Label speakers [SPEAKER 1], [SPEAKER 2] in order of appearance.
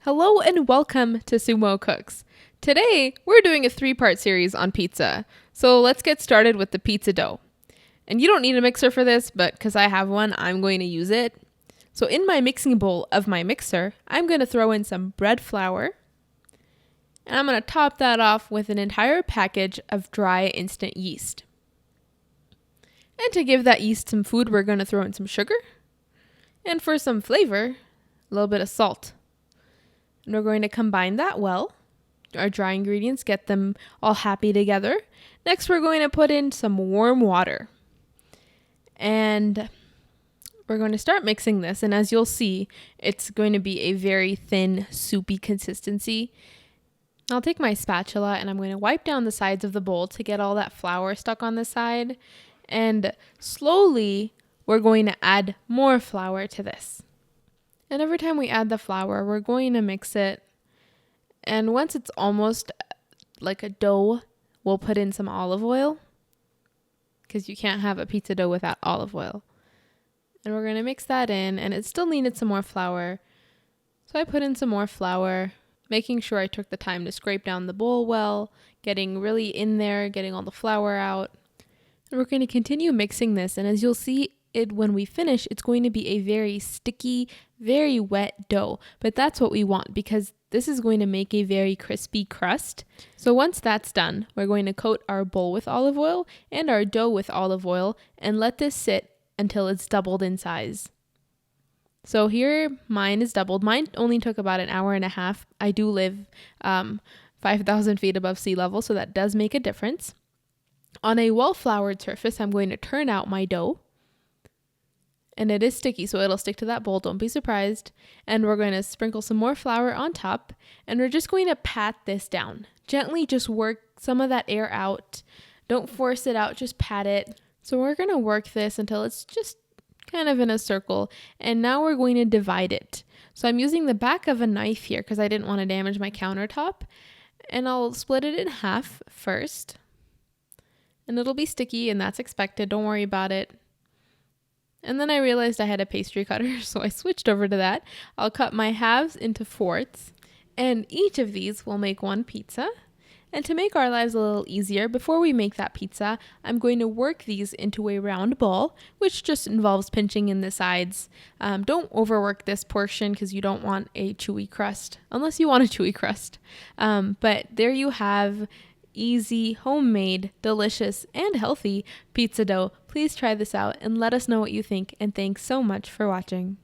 [SPEAKER 1] Hello and welcome to Sumo Cooks. Today, we're doing a 3-part series on pizza. So let's get started with the pizza dough. And you don't need a mixer for this, but because I have one, I'm going to use it. So in my mixing bowl of my mixer, I'm going to throw in some bread flour. And I'm going to top that off with an entire package of dry instant yeast. And to give that yeast some food, we're going to throw in some sugar. And for some flavor, a little bit of salt. And we're going to combine that well. Our dry ingredients, get them all happy together. Next, we're going to put in some warm water. And we're going to start mixing this. And as you'll see, it's going to be a very thin, soupy consistency. I'll take my spatula and I'm going to wipe down the sides of the bowl to get all that flour stuck on the side. And slowly, we're going to add more flour to this. And every time we add the flour, we're going to mix it. And once it's almost like a dough, we'll put in some olive oil. Because you can't have a pizza dough without olive oil. And we're going to mix that in. And it still needed some more flour. So I put in some more flour, making sure I took the time to scrape down the bowl well, getting really in there, getting all the flour out. And we're going to continue mixing this. And as you'll see, when we finish, it's going to be a very sticky, very wet dough. But that's what we want because this is going to make a very crispy crust. So once that's done, we're going to coat our bowl with olive oil and our dough with olive oil and let this sit until it's doubled in size. So here, mine is doubled. Mine only took about an hour and a half. I do live 5,000 feet above sea level, so that does make a difference. On a well-floured surface, I'm going to turn out my dough. And it is sticky, so it'll stick to that bowl. Don't be surprised. And we're going to sprinkle some more flour on top. And we're just going to pat this down. Gently just work some of that air out. Don't force it out, just pat it. So we're going to work this until it's just kind of in a circle. And now we're going to divide it. So I'm using the back of a knife here because I didn't want to damage my countertop. And I'll split it in half first. And it'll be sticky, and that's expected. Don't worry about it. And then I realized I had a pastry cutter, so I switched over to that. I'll cut my halves into fourths, and each of these will make one pizza. And to make our lives a little easier, before we make that pizza, I'm going to work these into a round ball, which just involves pinching in the sides. Don't overwork this portion because you don't want a chewy crust, unless you want a chewy crust. But there you have easy, homemade, delicious, and healthy pizza dough. Please try this out and let us know what you think. And thanks so much for watching.